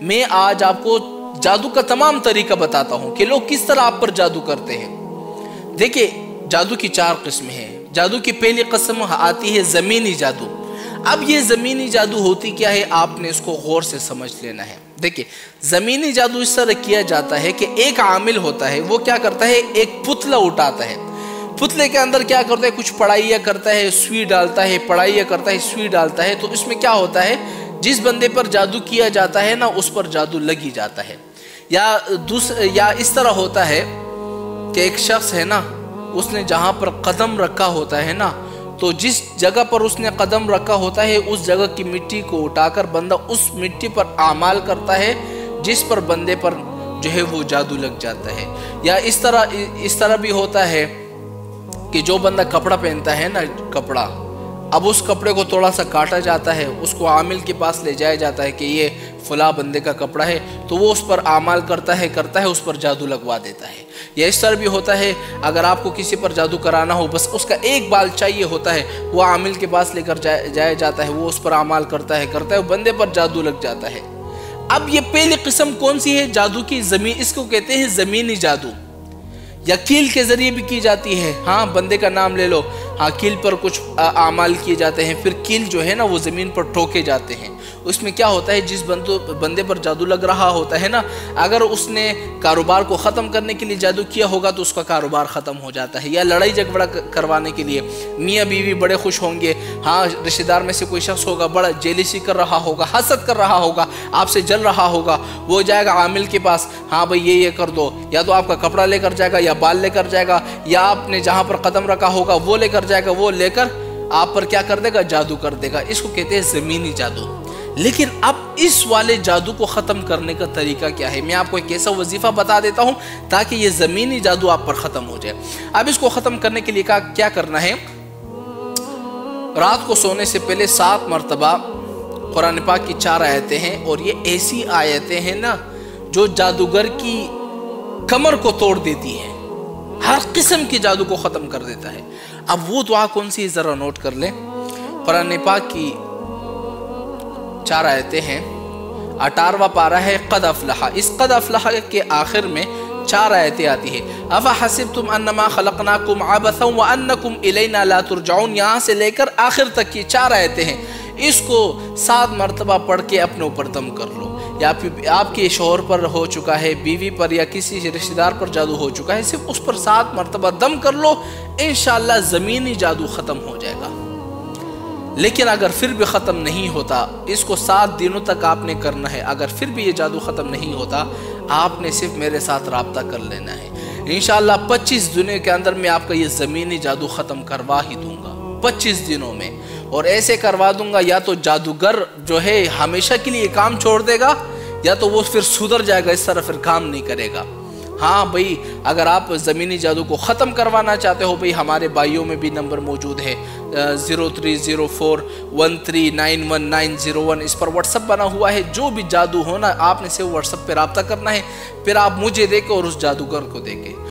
मैं आज आपको जादू का तमाम तरीका बताता हूं कि लोग किस तरह आप पर जादू करते हैं। देखिए, जादू की 4 किस्में हैं। जादू की पहली किस्म आती है ज़मीनी जादू। अब ये ज़मीनी जादू होती क्या है, आपने इसको गौर से समझ लेना है। देखिए, ज़मीनी जादू इस तरह किया जाता है कि एक आमिल होता है, वो क्या करता है, एक पुतला उठाता है। पुतले के अंदर क्या करता है, कुछ पढ़ाइयाँ करता है, सुई डालता है, पढ़ाइयाँ करता है, सुई डालता है। तो इसमें क्या होता है, जिस बंदे पर जादू किया जाता है ना, उस पर जादू लगी जाता है। या इस तरह होता है कि एक शख्स है ना, उसने जहाँ पर कदम रखा होता है ना, तो जिस जगह पर उसने कदम रखा होता है उस जगह की मिट्टी को उठाकर बंदा उस मिट्टी पर आमाल करता है, जिस पर बंदे पर जो है वो जादू लग जाता है। या इस तरह भी होता है कि जो बंदा कपड़ा पहनता है ना, कपड़ा, अब उस कपड़े को थोड़ा सा काटा जाता है, उसको आमिल के पास ले जाया जाता है कि ये फला बंदे का कपड़ा है, तो वो उस पर आमाल करता है, उस पर जादू लगवा देता है। या इस तरह भी होता है, अगर आपको किसी पर जादू कराना हो, बस उसका एक बाल चाहिए होता है, वो आमिल के पास लेकर जाया जाता है, वो उस पर आमाल करता है, वो बंदे पर जादू लग जाता है। अब ये पहली किस्म कौन सी है जादू की, इसको कहते हैं ज़मीनी जादू। या कील के जरिए भी की जाती है। हाँ, बंदे का नाम ले लो, हाँ, कील पर कुछ आमाल किए जाते हैं, फिर कील जो है ना वो ज़मीन पर ठोके जाते हैं। उसमें क्या होता है, जिस बंदे पर जादू लग रहा होता है ना, अगर उसने कारोबार को ख़त्म करने के लिए जादू किया होगा तो उसका कारोबार ख़त्म हो जाता है। या लड़ाई झगड़ा करवाने के लिए मियाँ बीवी बड़े खुश होंगे, हाँ, रिश्तेदार में से कोई शख्स होगा बड़ा जेलिसी कर रहा होगा, हसद कर रहा होगा, आपसे जल रहा होगा, वो जाएगा आमिल के पास, हाँ भाई ये कर दो, या तो आपका कपड़ा लेकर जाएगा, या बाल लेकर जाएगा, या आपने जहाँ पर कदम रखा होगा वो लेकर जाएगा, वो लेकर आप पर क्या कर देगा, जादू कर देगा। इसको कहते हैं ज़मीनी जादू। लेकिन अब इस वाले जादू को ख़त्म करने का तरीका क्या है, मैं आपको एक ऐसा वजीफ़ा बता देता हूँ ताकि ये ज़मीनी जादू आप पर ख़त्म हो जाए। अब इसको ख़त्म करने के लिए क्या करना है, रात को सोने से पहले 7 मरतबा कुरान पाक की 4 आयतें हैं, और ये ऐसी आयतें हैं ना जो जादूगर की कमर को तोड़ देती है, हर किस्म की जादू को ख़त्म कर देता है। अब वो दुआ कौन सी, ज़रा नोट कर लें। कुरान पाक की 4 आयतें हैं, 18वां पारा है क़द अफ़लहा। इस क़द अफ़लहा के आखिर में 4 आयतें आती है। अफ़ा हसिबतुम अन्नमा ख़लक़नाकुम अबसन व अन्नकुम इलैना ला तुरजाऊन, यहाँ से लेकर आखिर तक की 4 आयतें हैं। इसको 7 मरतबा पढ़ के अपने ऊपर दम कर लो, या फिर आपके शोहर पर हो चुका है, बीवी पर या किसी रिश्तेदार पर जादू हो चुका है, सिर्फ उस पर 7 मरतबा दम कर लो, इंशाअल्लाह ज़मीनी जादू ख़त्म हो जाएगा। लेकिन अगर फिर भी ख़त्म नहीं होता, इसको 7 दिनों तक आपने करना है। अगर फिर भी ये जादू ख़त्म नहीं होता, आपने सिर्फ मेरे साथ रब्ता कर लेना है। इंशाअल्लाह 25 दिनों के अंदर मैं आपका ये ज़मीनी जादू ख़त्म करवा ही दूंगा, 25 दिनों में। और ऐसे करवा दूंगा, या तो जादूगर जो है हमेशा के लिए काम छोड़ देगा, या तो वो फिर सुधर जाएगा, इस तरह फिर काम नहीं करेगा। हाँ भाई, अगर आप ज़मीनी जादू को ख़त्म करवाना चाहते हो, भाई हमारे भाइयों में भी नंबर मौजूद है 0304139191, इस पर व्हाट्सअप बना हुआ है। जो भी जादू हो ना, आपने सिर्फ व्हाट्सअप पे रब्ता करना है, फिर आप मुझे देके और उस जादूगर को देके